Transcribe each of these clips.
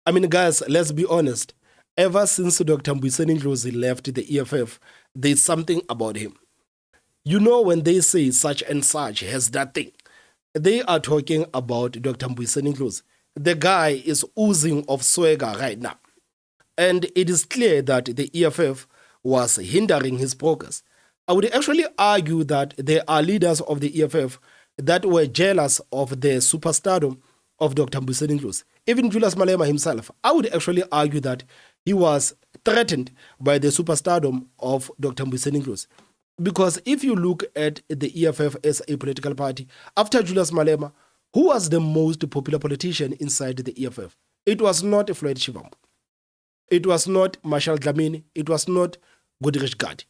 I mean, guys, let's be honest. Ever since Dr. Ndlozi left the EFF, there's something about him. You know, when they say such and such has that thing, they are talking about Dr. Ndlozi. The guy is oozing of swagger right now. And it is clear that the EFF was hindering his progress. I would actually argue that there are leaders of the EFF that were jealous of the superstardom of Dr. Ndlozi. Even Julius Malema himself, I would actually argue that he was threatened by the superstardom of Dr. Ndlozi. Because if you look at the EFF as a political party, after Julius Malema, who was the most popular politician inside the EFF? It was not Floyd Shivambu. It was not Marshall Dlamini. It was not Goodrich Gadi.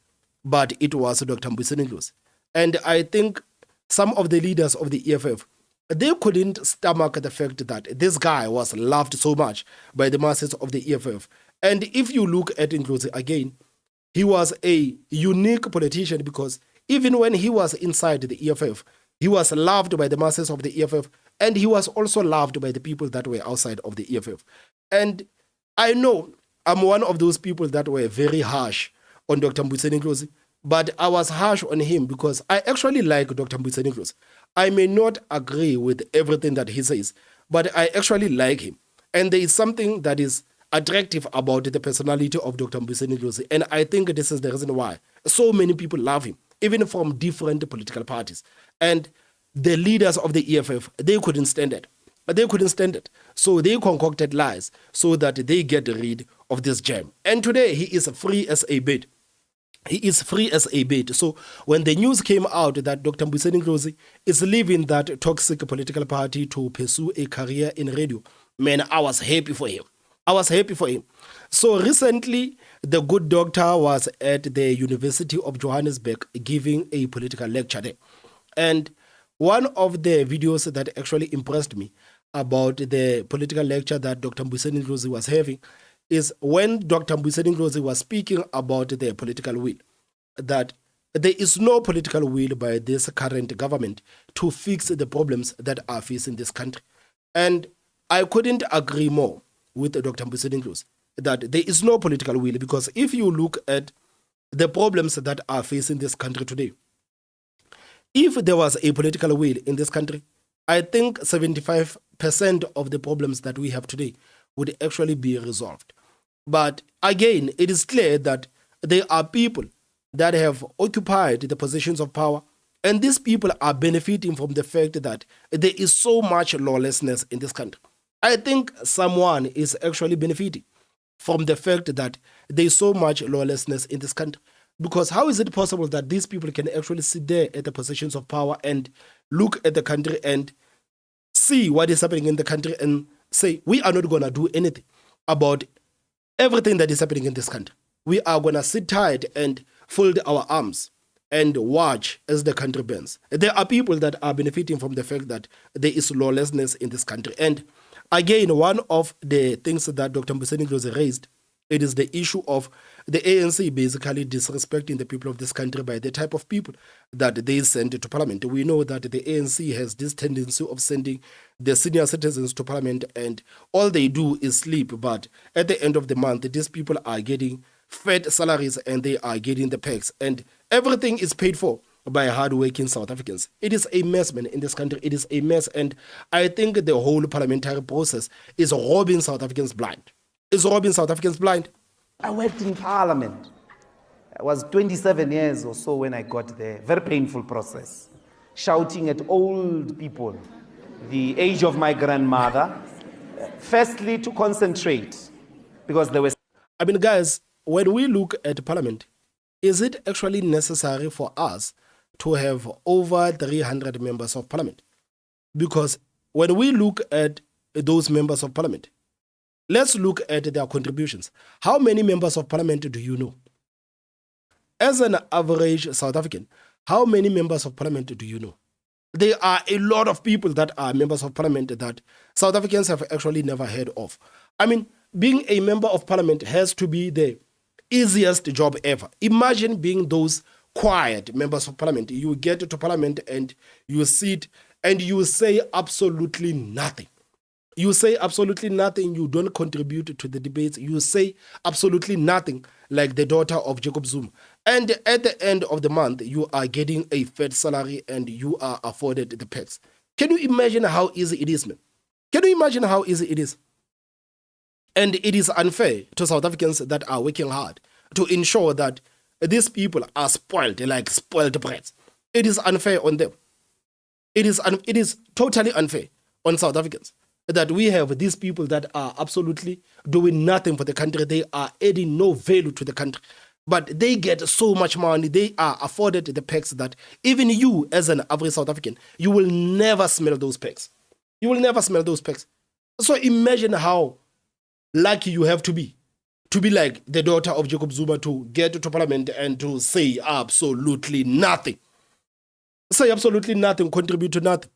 But it was Dr. Ndlozi. And I think some of the leaders of the EFF, they couldn't stomach the fact that this guy was loved so much by the masses of the EFF. And if you look at Ndlozi again, he was a unique politician because even when he was inside the EFF, he was loved by the masses of the EFF, and he was also loved by the people that were outside of the EFF. And I know I'm one of those people that were very harsh on Dr. Ndlozi, but I was harsh on him because I actually like Dr. Ndlozi. I may not agree with everything that he says, but I actually like him. And there is something that is attractive about the personality of Dr. Ndlozi. And I think this is the reason why so many people love him, even from different political parties. And the leaders of the EFF, they couldn't stand it. They couldn't stand it. So they concocted lies so that they get rid of this gem. And today he is free as a bird. He is free as a bird. So when the news came out that Dr. Ndlozi is leaving that toxic political party to pursue a career in radio, man, I was happy for him. I was happy for him. So recently, the good doctor was at the University of Johannesburg giving a political lecture there. And one of the videos that actually impressed me about the political lecture that Dr. Ndlozi was having is when Dr. Ndlozi was speaking about the political will, that there is no political will by this current government to fix the problems that are facing this country. And I couldn't agree more with Dr. Ndlozi that there is no political will, because if you look at the problems that are facing this country today, if there was a political will in this country, I think 75% of the problems that we have today would actually be resolved. But again, it is clear that there are people that have occupied the positions of power, and these people are benefiting from the fact that there is so much lawlessness in this country. I think someone is actually benefiting from the fact that there is so much lawlessness in this country. Because how is it possible that these people can actually sit there at the positions of power and look at the country and see what is happening in the country and say, we are not going to do anything about everything that is happening in this country. We are going to sit tight and fold our arms and watch as the country burns. There are people that are benefiting from the fact that there is lawlessness in this country. And again, one of the things that Dr. Ndlozi raised, it is the issue of the ANC basically disrespecting the people of this country by the type of people that they send to parliament. We know that the ANC has this tendency of sending the senior citizens to parliament, and all they do is sleep. But at the end of the month, these people are getting fat salaries and they are getting the perks, and everything is paid for by hard-working South Africans. It is a mess, man, in this country. It is a mess, and I think the whole parliamentary process is robbing South Africans blind. Is robbing South Africans blind. I worked in parliament. I was 27 years or so when I got there. Very painful process. Shouting at old people, the age of my grandmother. Firstly, to concentrate, because there was... I mean, guys, when we look at parliament, is it actually necessary for us to have over 300 members of parliament? Because when we look at those members of parliament, let's look at their contributions. How many members of parliament do you know? As an average South African, how many members of parliament do you know? There are a lot of people that are members of parliament that South Africans have actually never heard of. I mean, being a member of parliament has to be the easiest job ever. Imagine being those quiet members of parliament. You get to parliament and you sit and you say absolutely nothing. You say absolutely nothing. You don't contribute to the debates. You say absolutely nothing, like the daughter of Jacob Zuma. And at the end of the month, you are getting a fed salary and you are afforded the perks. Can you imagine how easy it is, man? Can you imagine how easy it is? And it is unfair to South Africans that are working hard to ensure that these people are spoiled like spoiled brats. It is unfair on them. It is totally unfair on South Africans that we have these people that are absolutely doing nothing for the country. They are adding no value to the country. But they get so much money. They are afforded the perks that even you, as an average South African, you will never smell those perks. You will never smell those perks. So imagine how lucky you have to be like the daughter of Jacob Zuma, to get to parliament and to say absolutely nothing. Say absolutely nothing, contribute to nothing.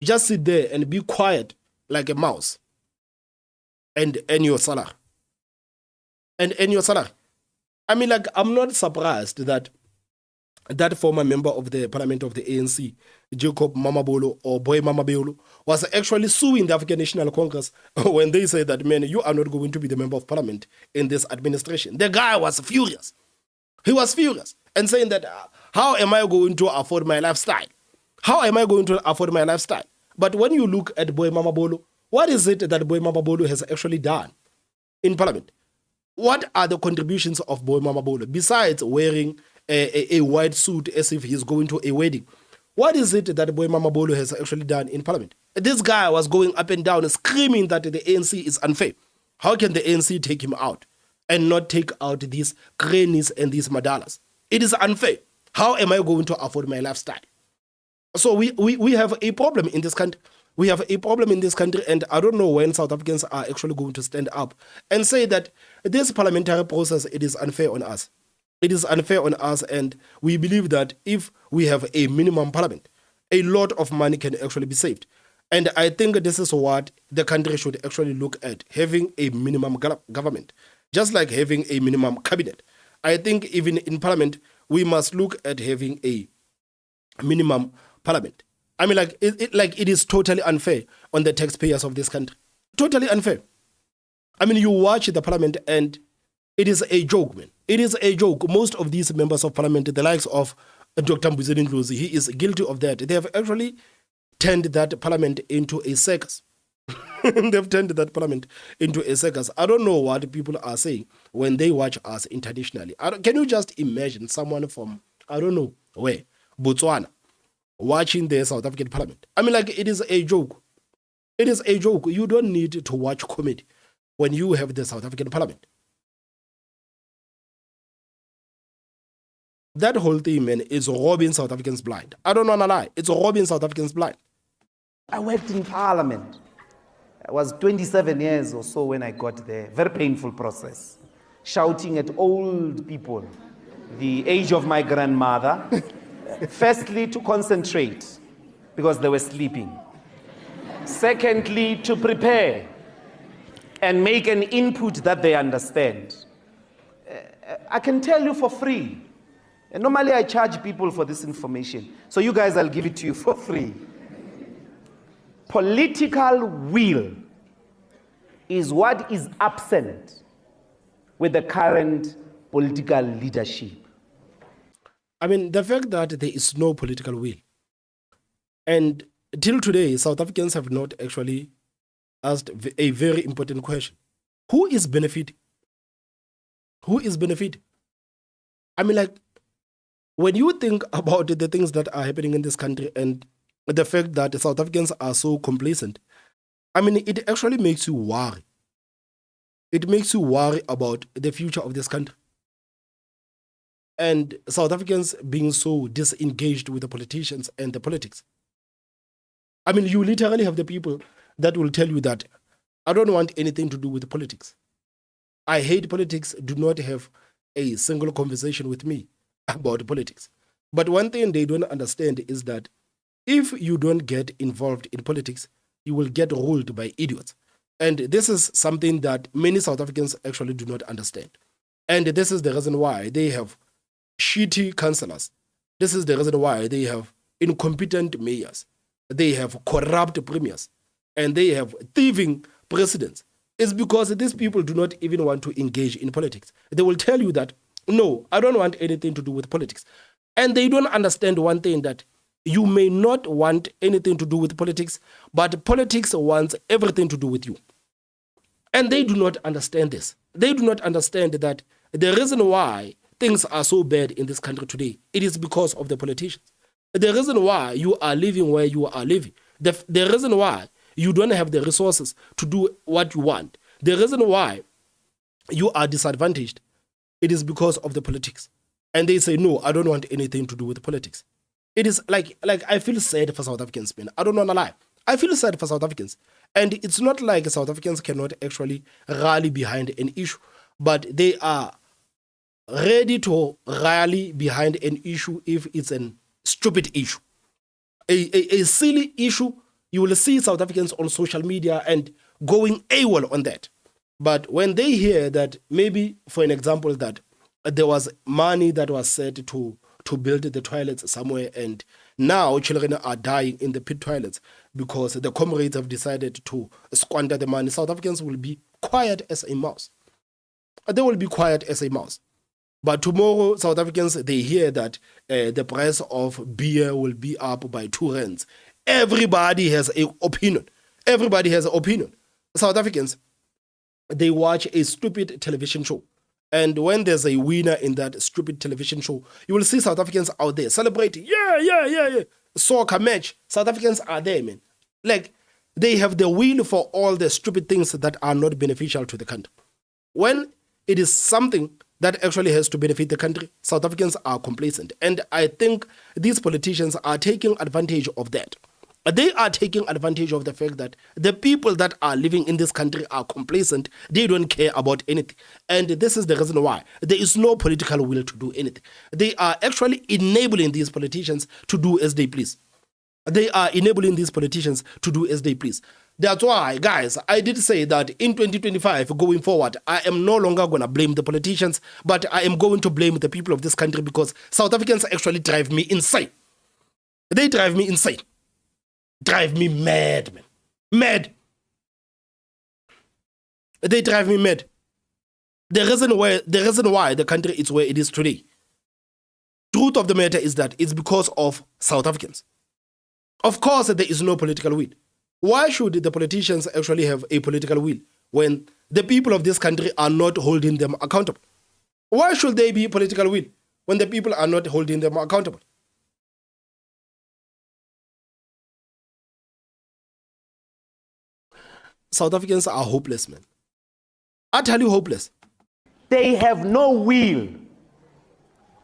Just sit there and be quiet like a mouse and earn your salary. And earn your salary. I mean, like, I'm not surprised that that former member of the parliament of the ANC, Jacob Mamabolo or Boy Mamabolo, was actually suing the African National Congress when they said that, man, you are not going to be the member of parliament in this administration. The guy was furious. He was furious and saying that, how am I going to afford my lifestyle? How am I going to afford my lifestyle? But when you look at Boy Mamabolo, what is it that Boy Mamabolo has actually done in parliament? What are the contributions of Boy Mamabolo besides wearing a white suit as if he's going to a wedding? What is it that Boy Mamabolo has actually done in parliament? This guy was going up and down screaming that the ANC is unfair. How can the ANC take him out and not take out these crannies and these madalas? It is unfair. How am I going to afford my lifestyle? So we have a problem in this country. We have a problem in this country, and I don't know when South Africans are actually going to stand up and say that this parliamentary process, it is unfair on us. It is unfair on us, and we believe that if we have a minimum parliament, a lot of money can actually be saved. And I think this is what the country should actually look at, having a minimum government, just like having a minimum cabinet. I think even in parliament, we must look at having a minimum parliament. I mean, like it is totally unfair on the taxpayers of this country. Totally unfair. I mean, you watch the parliament and it is a joke, man. It is a joke. Most of these members of parliament, the likes of Dr. Ndlozi, he is guilty of that. They have actually turned that parliament into a circus. They've turned that parliament into a circus. I don't know what people are saying when they watch us internationally. Can you just imagine someone from, I don't know where, Botswana, watching the South African parliament? I mean, like, it is a joke. It is a joke. You don't need to watch comedy when you have the South African parliament. That whole thing, man, is robbing South Africans blind. I don't want to lie. It's robbing South Africans blind. I worked in parliament. I was 27 years or so when I got there. Very painful process. Shouting at old people, the age of my grandmother. Firstly, to concentrate because they were sleeping. Secondly, to prepare and make an input that they understand. I can tell you for free. And normally I charge people for this information. So you guys, I'll give it to you for free. Political will is what is absent with the current political leadership. I mean, the fact that there is no political will. And till today, South Africans have not actually asked a very important question. Who is benefiting? Who is benefiting? I mean, like, when you think about the things that are happening in this country and the fact that South Africans are so complacent, I mean, it actually makes you worry. It makes you worry about the future of this country. And South Africans being so disengaged with the politicians and the politics. I mean, you literally have the people that will tell you that I don't want anything to do with politics. I hate politics. Do not have a single conversation with me about politics. But one thing they don't understand is that if you don't get involved in politics, you will get ruled by idiots. And this is something that many South Africans actually do not understand. And this is the reason why they have shitty councillors. This is the reason why they have incompetent mayors. They have corrupt premiers. and they have thieving presidents, is because these people do not even want to engage in politics. They will tell you that, no, I don't want anything to do with politics. And they don't understand one thing, that you may not want anything to do with politics, but politics wants everything to do with you. And they do not understand this. They do not understand that the reason why things are so bad in this country today, it is because of the politicians. The reason why you are living where you are living, the reason why you don't have the resources to do what you want, the reason why you are disadvantaged, it is because of the politics. And they say, no, I don't want anything to do with politics. It is like I feel sad for South Africans, man. I don't want to lie. I feel sad for South Africans. And it's not like South Africans cannot actually rally behind an issue, but they are ready to rally behind an issue if it's a stupid issue. A silly issue, you will see South Africans on social media and going AWOL on that. But when they hear that, maybe, for an example, that there was money that was set to build the toilets somewhere, and now children are dying in the pit toilets because the comrades have decided to squander the money, South Africans will be quiet as a mouse. They will be quiet as a mouse. But tomorrow, South Africans, they hear that the price of beer will be up by 2 rands. Everybody has an opinion. Everybody has an opinion. South Africans, they watch a stupid television show. And when there's a winner in that stupid television show, you will see South Africans out there celebrating. Yeah. Soccer match. South Africans are there, man. Like, they have the will for all the stupid things that are not beneficial to the country. When it is something that actually has to benefit the country, South Africans are complacent. And I think these politicians are taking advantage of that. They are taking advantage of the fact that the people that are living in this country are complacent. They don't care about anything. And this is the reason why there is no political will to do anything. They are actually enabling these politicians to do as they please. They are enabling these politicians to do as they please. That's why, guys, I did say that in 2025, going forward, I am no longer going to blame the politicians, but I am going to blame the people of this country, because South Africans actually drive me insane. They drive me insane. Drive me mad, man. Mad. They drive me mad. The reason why the country is where it is today, truth of the matter is that it's because of South Africans. Of course, there is no political will. Why should the politicians actually have a political will when the people of this country are not holding them accountable? Why should they be political will when the people are not holding them accountable? South Africans are hopeless, man. Utterly hopeless. They have no will.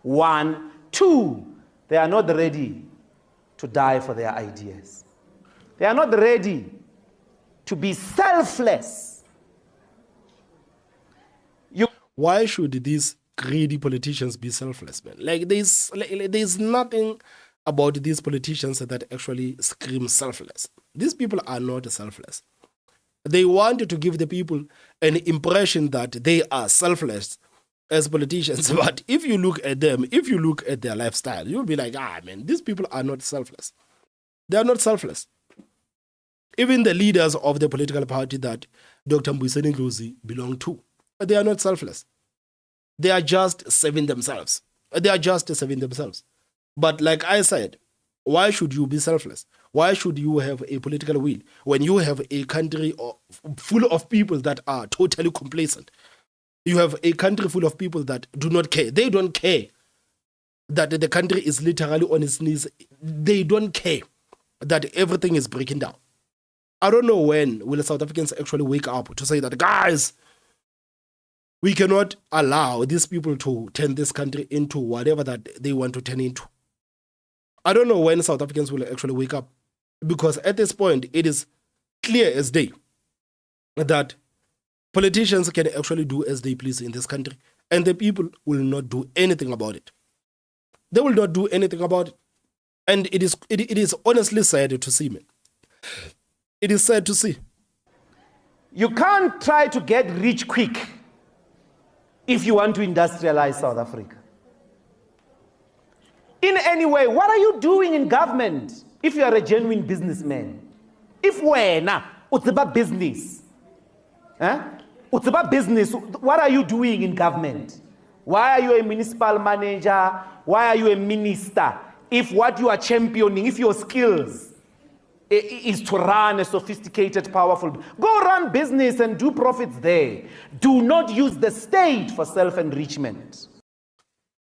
1. 2, they are not ready to die for their ideas. They are not ready to be selfless. Why should these greedy politicians be selfless, man? Like, there's nothing about these politicians that actually scream selfless. These people are not selfless. They want to give the people an impression that they are selfless as politicians. But if you look at them, if you look at their lifestyle, you'll be like, man, these people are not selfless. They are not selfless. Even the leaders of the political party that Dr. Ndlozi belong to, they are not selfless. They are just serving themselves. They are just serving themselves. But like I said, why should you be selfless? Why should you have a political will when you have a country full of people that are totally complacent? You have a country full of people that do not care. They don't care that the country is literally on its knees. They don't care that everything is breaking down. I don't know when will South Africans actually wake up to say that, guys, we cannot allow these people to turn this country into whatever that they want to turn into. I don't know when South Africans will actually wake up, because at this point, it is clear as day that politicians can actually do as they please in this country, and the people will not do anything about it. They will not do anything about it. And it is honestly sad to see, man. It is sad to see. You can't try to get rich quick if you want to industrialize South Africa. In any way, what are you doing in government if you are a genuine businessman? If It's about business. It's about business. What are you doing in government? Why are you a municipal manager? Why are you a minister? If what you are championing, if your skills is to run a sophisticated, powerful, go run business and do profits there. Do not use the state for self-enrichment.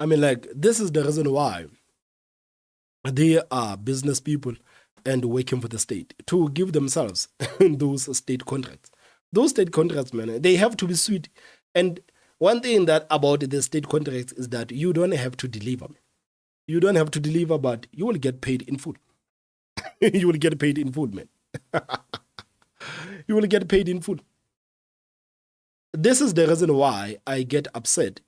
I mean, like, this is the reason why they are business people and working for the state to give themselves those state contracts. Those state contracts, man, they have to be sweet. And one thing that about the state contracts is that you don't have to deliver. You don't have to deliver, but you will get paid in full. You will get paid in full, man. You will get paid in full. This is the reason why I get upset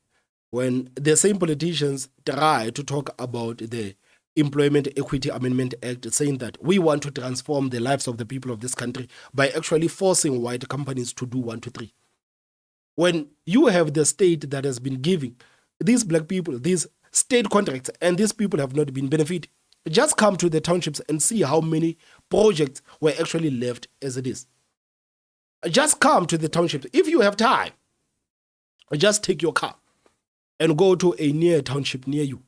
when the same politicians try to talk about the Employment Equity Amendment Act, saying that we want to transform the lives of the people of this country by actually forcing white companies to do 1, 2, 3. When you have the state that has been giving these black people these state contracts and these people have not been benefited, just come to the townships and see how many projects were actually left as it is. Just come to the townships. If you have time, just take your car and go to a near township near you,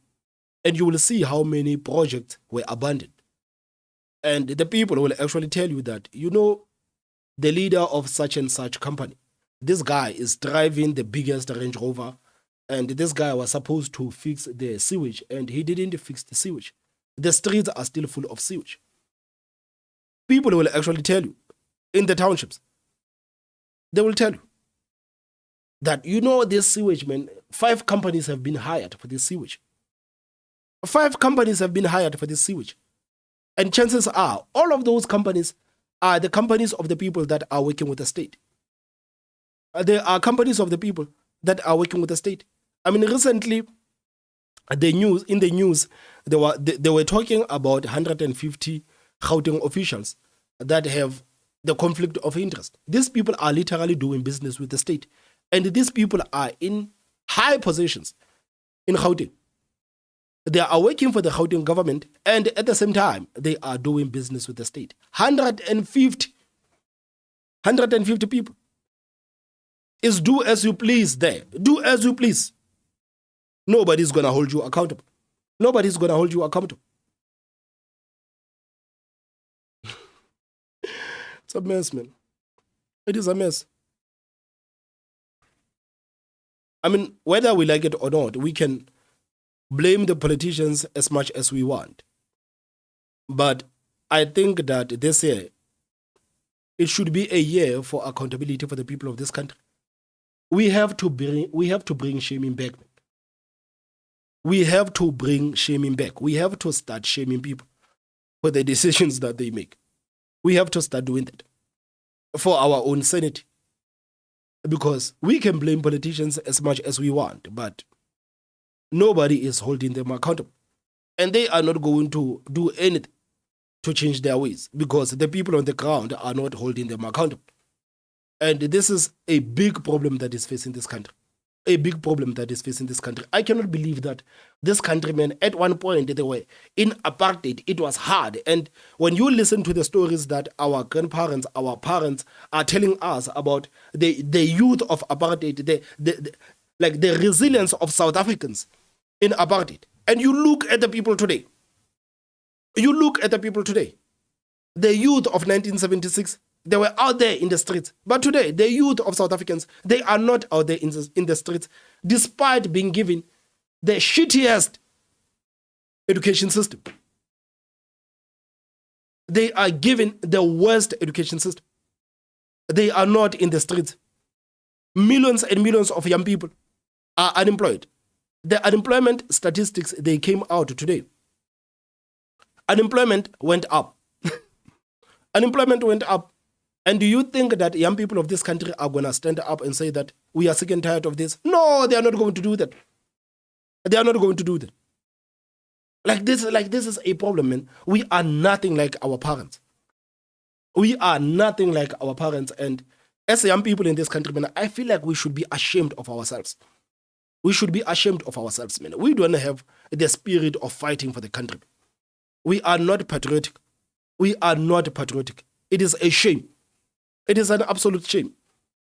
and you will see how many projects were abandoned. And the people will actually tell you that, you know, the leader of such and such company, this guy is driving the biggest Range Rover, and this guy was supposed to fix the sewage, and he didn't fix the sewage. The streets are still full of sewage. People will actually tell you in the townships, they will tell you that, you know, this sewage, man, 5 companies have been hired for this sewage. 5 companies have been hired for this sewage. And chances are, all of those companies are the companies of the people that are working with the state. There are companies of the people that are working with the state. I mean, recently, in the news, they were talking about 150 Gauteng officials that have the conflict of interest. These people are literally doing business with the state. And these people are in high positions in Gauteng. They are working for the Gauteng government, and at the same time, they are doing business with the state. 150 people. Is do as you please there. Do as you please. Nobody's going to hold you accountable. Nobody's going to hold you accountable. It's a mess, man. It is a mess. I mean, whether we like it or not, we can blame the politicians as much as we want. But I think that this year, it should be a year for accountability for the people of this country. We have to bring shaming back. We have to bring shaming back. We have to start shaming people for the decisions that they make. We have to start doing that for our own sanity. Because we can blame politicians as much as we want, but nobody is holding them accountable. And they are not going to do anything to change their ways because the people on the ground are not holding them accountable. And this is a big problem that is facing this country. A big problem that is facing this country. I cannot believe that this countrymen, at one point, they were in apartheid. It was hard. And when you listen to the stories that our grandparents, our parents are telling us about the youth of apartheid, the resilience of South Africans in apartheid, and you look at the people today, the youth of 1976, they were out there in the streets. But today, the youth of South Africans, they are not out there in the streets, despite being given the shittiest education system. They are given the worst education system. They are not in the streets. Millions and millions of young people are unemployed. The unemployment statistics, they came out today. Unemployment went up. Unemployment went up. And do you think that young people of this country are going to stand up and say that we are sick and tired of this? No, they are not going to do that. They are not going to do that. Like this is a problem, man. We are nothing like our parents. We are nothing like our parents. And as young people in this country, man, I feel like we should be ashamed of ourselves. We should be ashamed of ourselves, man. We don't have the spirit of fighting for the country. We are not patriotic. We are not patriotic. It is a shame. It is an absolute shame.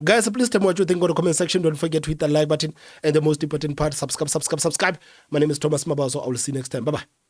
Guys, please tell me what you think in the comment section. Don't forget to hit the like button. And the most important part, subscribe. My name is Thomas Mabazo. I will see you next time. Bye-bye.